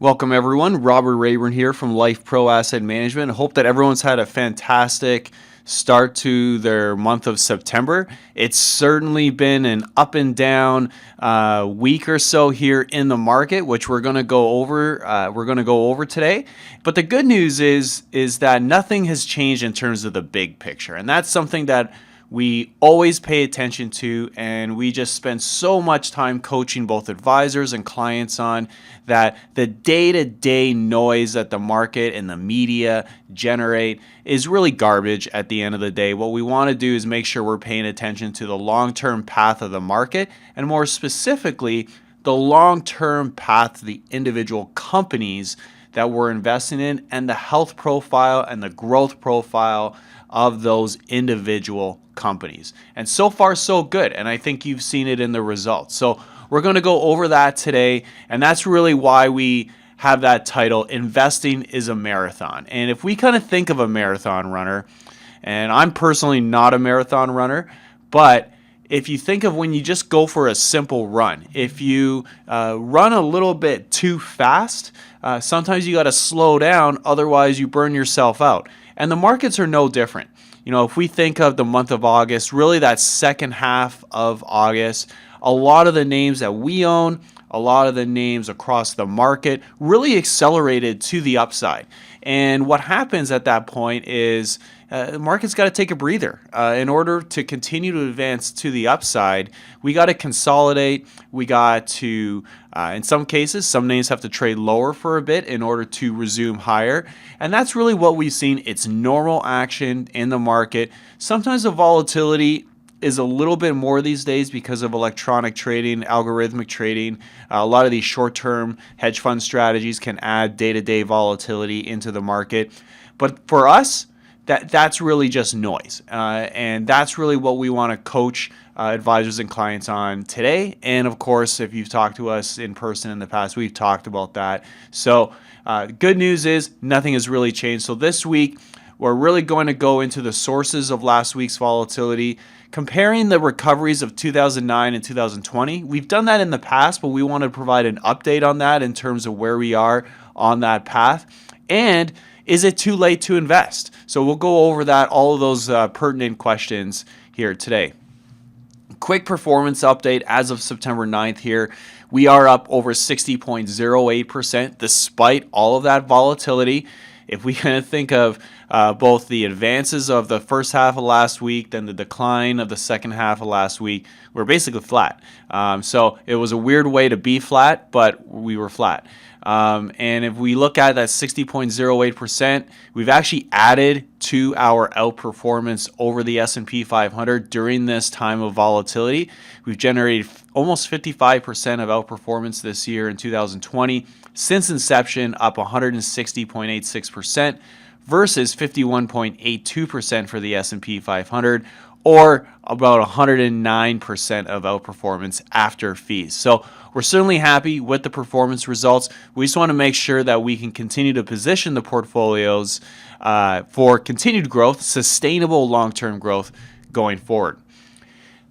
Welcome everyone. Robert Rayburn here from Life Pro Asset Management. I hope that everyone's had a fantastic start to their month of September. It's certainly been an up and down week or so here in the market, which we're going to go over. Today. But the good news is that nothing has changed in terms of the big picture, and that's something that we always pay attention to, and we just spend so much time coaching both advisors and clients on that the day-to-day noise that the market and the media generate is really garbage at the end of the day. What we want to do is make sure we're paying attention to the long-term path of the market, and more specifically, the long-term path of the individual companies that we're investing in and the health profile and the growth profile of those individual companies. And so far, so good. And I think you've seen it in the results. So we're going to go over that today. And that's really why we have that title, Investing is a Marathon. And if we kind of think of a marathon runner, and I'm personally not a marathon runner, but if you think of when you just go for a simple run, if you run a little bit too fast, sometimes you got to slow down, otherwise you burn yourself out. And the markets are no different. You know, if we think of the month of August, really that second half of August, a lot of the names that we own, a lot of the names across the market really accelerated to the upside. And what happens at that point is the market's got to take a breather. In order to continue to advance to the upside, we got to consolidate. We got to, in some cases, some names have to trade lower for a bit in order to resume higher. And that's really what we've seen. It's normal action in the market. Sometimes the volatility is a little bit more these days because of electronic trading, algorithmic trading. A lot of these short-term hedge fund strategies can add day-to-day volatility into the market. But for us, that's really just noise. And that's really what we want to coach advisors and clients on today. And of course, if you've talked to us in person in the past, we've talked about that. So good news is nothing has really changed. So this week, we're really going to go into the sources of last week's volatility, comparing the recoveries of 2009 and 2020. We've done that in the past, but we want to provide an update on that in terms of where we are on that path. And is it too late to invest? So we'll go over that, all of those pertinent questions here today. Quick performance update as of September 9th here. We are up over 60.08% despite all of that volatility. If we kind of think of both the advances of the first half of last week, then the decline of the second half of last week, we're basically flat. So it was a weird way to be flat, but we were flat. And if we look at that 60.08%, we've actually added to our outperformance over the S&P 500 during this time of volatility. We've generated almost 55% of outperformance this year in 2020. Since inception, up 160.86% versus 51.82% for the S&P 500, or about 109% of outperformance after fees. So we're certainly happy with the performance results. We just want to make sure that we can continue to position the portfolios for continued growth, sustainable long-term growth going forward.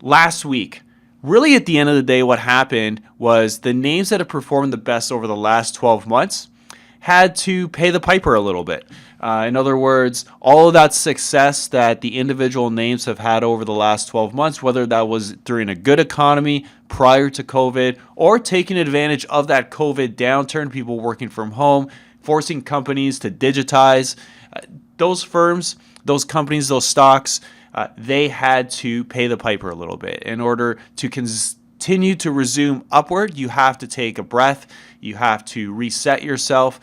Last week, really at the end of the day, what happened was the names that have performed the best over the last 12 months had to pay the piper a little bit. In other words, all of that success that the individual names have had over the last 12 months, whether that was during a good economy prior to COVID or taking advantage of that COVID downturn, people working from home, forcing companies to digitize, those firms, those companies, those stocks, they had to pay the piper a little bit. In order to continue to resume upward, you have to take a breath, you have to reset yourself,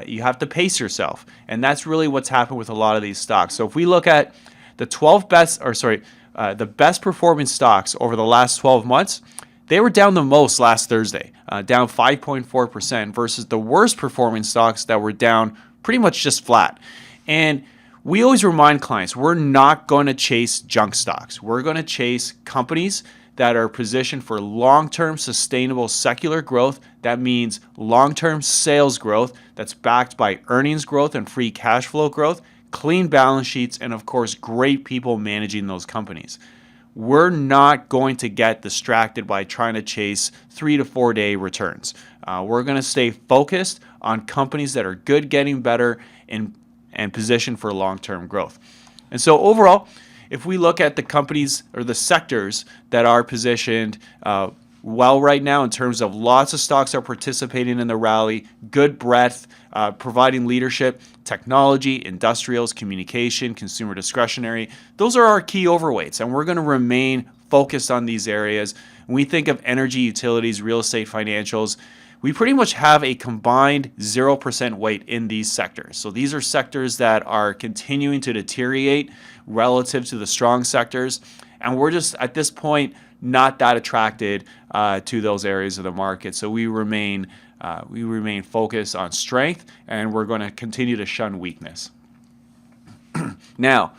you have to pace yourself. And that's really what's happened with a lot of these stocks. So if we look at the the best performing stocks over the last 12 months, they were down the most last Thursday, down 5.4% versus the worst performing stocks that were down pretty much just flat. And we always remind clients, we're not going to chase junk stocks. We're going to chase companies that are positioned for long-term sustainable secular growth. That means long-term sales growth that's backed by earnings growth and free cash flow growth, clean balance sheets, and of course, great people managing those companies. we're not going to get distracted by trying to chase 3 to 4 day returns. We're going to stay focused on companies that are good, getting better, and positioned for long-term growth. And so overall, if we look at the companies or the sectors that are positioned well right now in terms of lots of stocks are participating in the rally, good breadth, providing leadership, technology, industrials, communication, consumer discretionary. Those are our key overweights, and we're going to remain focused on these areas. When we think of energy, utilities, real estate, financials, we pretty much have a combined 0% weight in these sectors. So these are sectors that are continuing to deteriorate relative to the strong sectors, and we're just at this point not that attracted to those areas of the market. So we remain focused on strength, and we're going to continue to shun weakness. Now,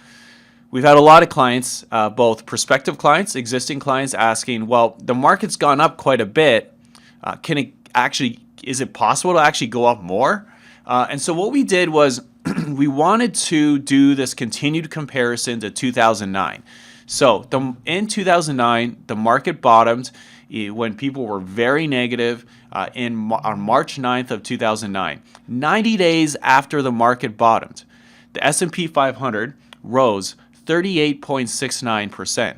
we've had a lot of clients, both prospective clients, existing clients, asking, well, the market's gone up quite a bit. Is it possible to actually go up more? And so what we did was we wanted to do this continued comparison to 2009. So in 2009, the market bottomed when people were very negative on March 9th of 2009. 90 days after the market bottomed, the S&P 500 rose 38.69%.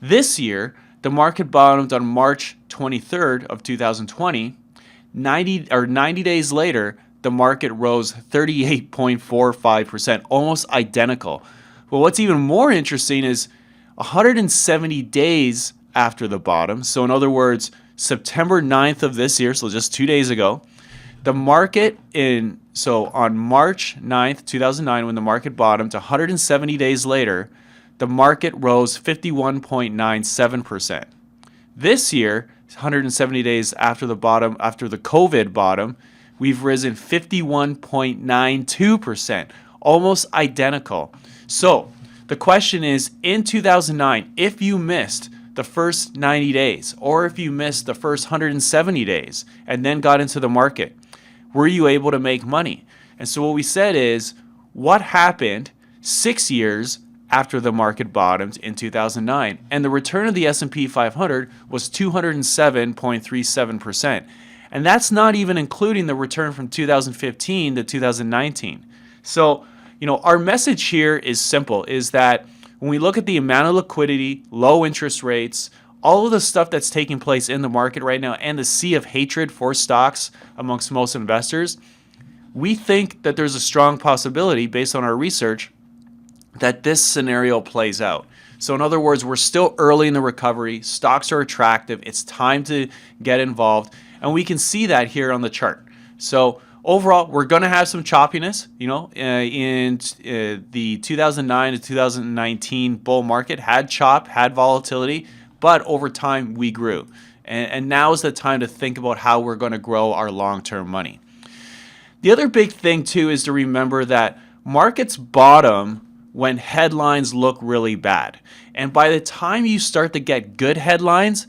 This year, the market bottomed on March 23rd of 2020. 90 days later, the market rose 38.45%, almost identical. But what's even more interesting is 170 days after the bottom, so in other words, September 9th of this year, so just 2 days ago, the market on March 9th, 2009, when the market bottomed, 170 days later, the market rose 51.97%. This year, 170 days after the bottom, after the COVID bottom, we've risen 51.92%, almost identical. So the question is, in 2009, if you missed the first 90 days, or if you missed the first 170 days and then got into the market, were you able to make money? And so what we said is, what happened 6 years after the market bottomed in 2009? And the return of the S&P 500 was 207.37%. And that's not even including the return from 2015 to 2019. So, our message here is simple, is that when we look at the amount of liquidity, low interest rates, all of the stuff that's taking place in the market right now, and the sea of hatred for stocks amongst most investors, we think that there's a strong possibility, based on our research, that this scenario plays out. So in other words, we're still early in the recovery. Stocks are attractive. It's time to get involved. And we can see that here on the chart. So overall, we're going to have some choppiness, in the 2009 to 2019 bull market had volatility, but over time we grew. And now is the time to think about how we're going to grow our long-term money. The other big thing too is to remember that markets bottom when headlines look really bad. And by the time you start to get good headlines,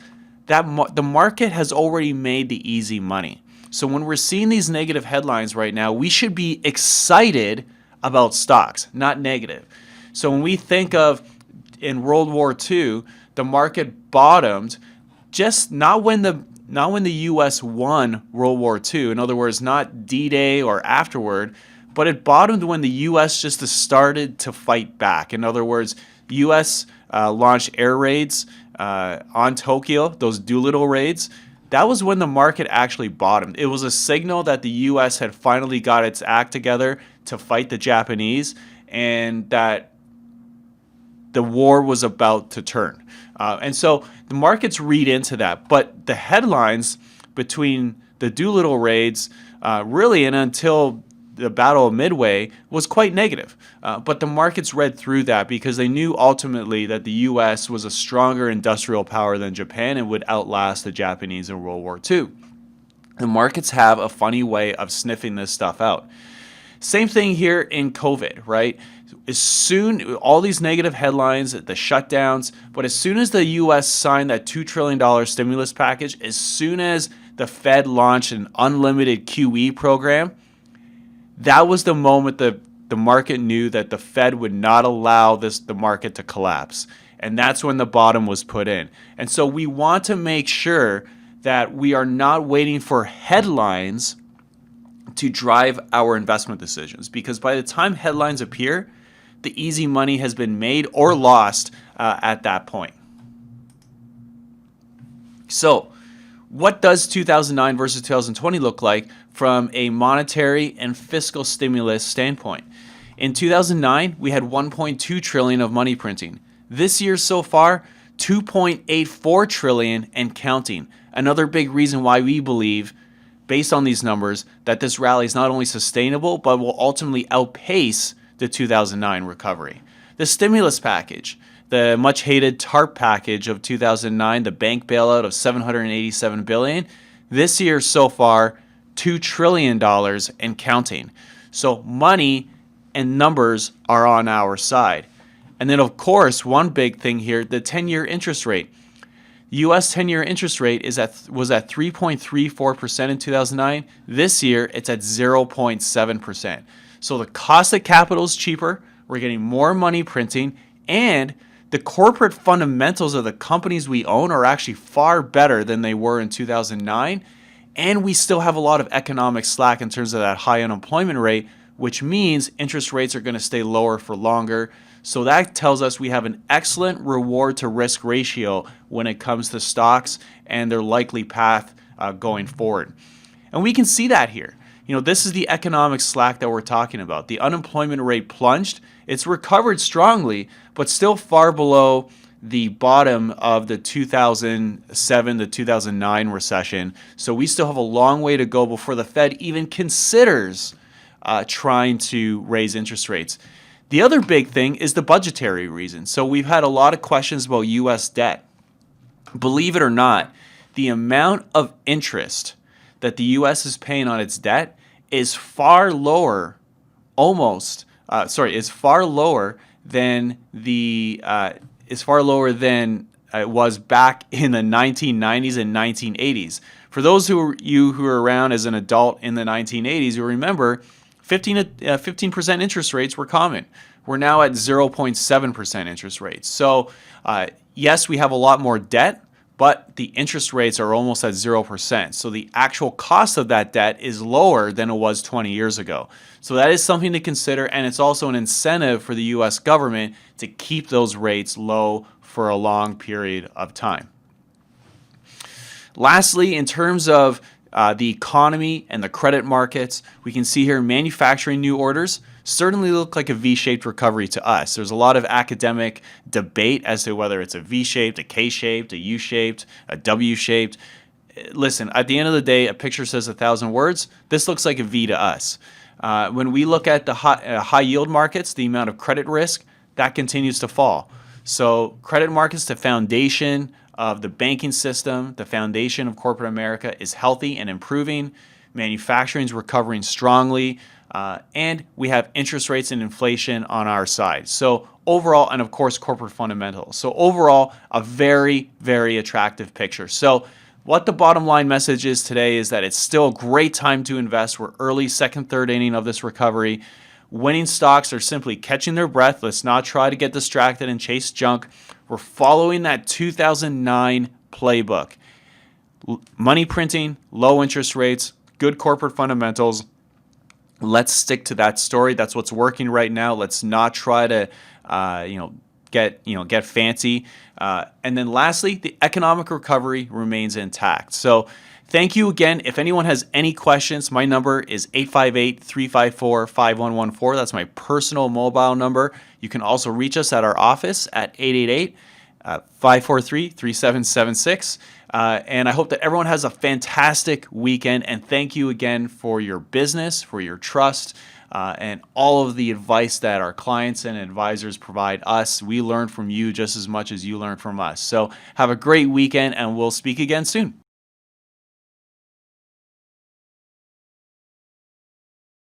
the market has already made the easy money. So when we're seeing these negative headlines right now, we should be excited about stocks, not negative. So when we think of in World War II, the market bottomed just not when the U.S. won World War II, in other words, not D-Day or afterward, but it bottomed when the U.S. just started to fight back. In other words, the U.S. Launched air raids on Tokyo, those Doolittle raids. That was when the market actually bottomed. It was a signal that the U.S. had finally got its act together to fight the Japanese, and that the war was about to turn. And so the markets read into that. But the headlines between the Doolittle raids really and until the Battle of Midway was quite negative. But the markets read through that because they knew ultimately that the U.S. was a stronger industrial power than Japan and would outlast the Japanese in World War II. The markets have a funny way of sniffing this stuff out. Same thing here in COVID, right? All these negative headlines, the shutdowns, but as soon as the U.S. signed that $2 trillion stimulus package, as soon as the Fed launched an unlimited QE program, that was the moment the market knew that the Fed would not allow the market to collapse. and that's when the bottom was put in. And so we want to make sure that we are not waiting for headlines to drive our investment decisions, because by the time headlines appear, the easy money has been made or lost at that point. So what does 2009 versus 2020 look like from a monetary and fiscal stimulus standpoint? In 2009, we had 1.2 trillion of money printing. This year so far, 2.84 trillion and counting. Another big reason why we believe, based on these numbers, that this rally is not only sustainable, but will ultimately outpace the 2009 recovery. The stimulus package, the much hated TARP package of 2009, the bank bailout of $787 billion, this year so far, $2 trillion and counting. So money and numbers are on our side. And then, of course, one big thing here, the 10-year interest rate. The U.S. 10-year interest rate was at 3.34% in 2009. This year, it's at 0.7%. So the cost of capital is cheaper. We're getting more money printing, and the corporate fundamentals of the companies we own are actually far better than they were in 2009. And we still have a lot of economic slack in terms of that high unemployment rate, which means interest rates are going to stay lower for longer. So that tells us we have an excellent reward to risk ratio when it comes to stocks and their likely path going forward. And we can see that here. This is the economic slack that we're talking about. The unemployment rate plunged. It's recovered strongly, but still far below the bottom of the 2007 to 2009 recession. So we still have a long way to go before the Fed even considers trying to raise interest rates. The other big thing is the budgetary reason. So we've had a lot of questions about U.S. debt. Believe it or not, the amount of interest that the U.S. is paying on its debt is far lower, is far lower than it was back in the 1990s and 1980s. For those who were around as an adult in the 1980s, you remember 15% interest rates were common. We're now at 0.7% interest rates. So yes, we have a lot more debt, but the interest rates are almost at 0%. So the actual cost of that debt is lower than it was 20 years ago. So that is something to consider, and it's also an incentive for the U.S. government to keep those rates low for a long period of time. Lastly, in terms of the economy and the credit markets, we can see here manufacturing new orders certainly look like a V-shaped recovery to us. There's a lot of academic debate as to whether it's a V-shaped, a K-shaped, a U-shaped, a W-shaped. Listen, at the end of the day, a picture says 1,000 words. This looks like a V to us. When we look at the high yield markets, the amount of credit risk, that continues to fall. So credit markets, the foundation of the banking system, the foundation of corporate America, is healthy and improving. Manufacturing is recovering strongly. And we have interest rates and inflation on our side. So overall, and of course, corporate fundamentals. So overall, a very, very attractive picture. So what the bottom line message is today is that it's still a great time to invest. We're early, second, third inning of this recovery. Winning stocks are simply catching their breath. Let's not try to get distracted and chase junk. We're following that 2009 playbook. Money printing, low interest rates, good corporate fundamentals. Let's stick to that story. That's what's working right now. Let's not try to, get fancy. And then lastly, the economic recovery remains intact. So thank you again. If anyone has any questions, my number is 858-354-5114. That's my personal mobile number. You can also reach us at our office at 888-543-3776. And I hope that everyone has a fantastic weekend. And thank you again for your business, for your trust, and all of the advice that our clients and advisors provide us. We learn from you just as much as you learn from us. So have a great weekend, and we'll speak again soon.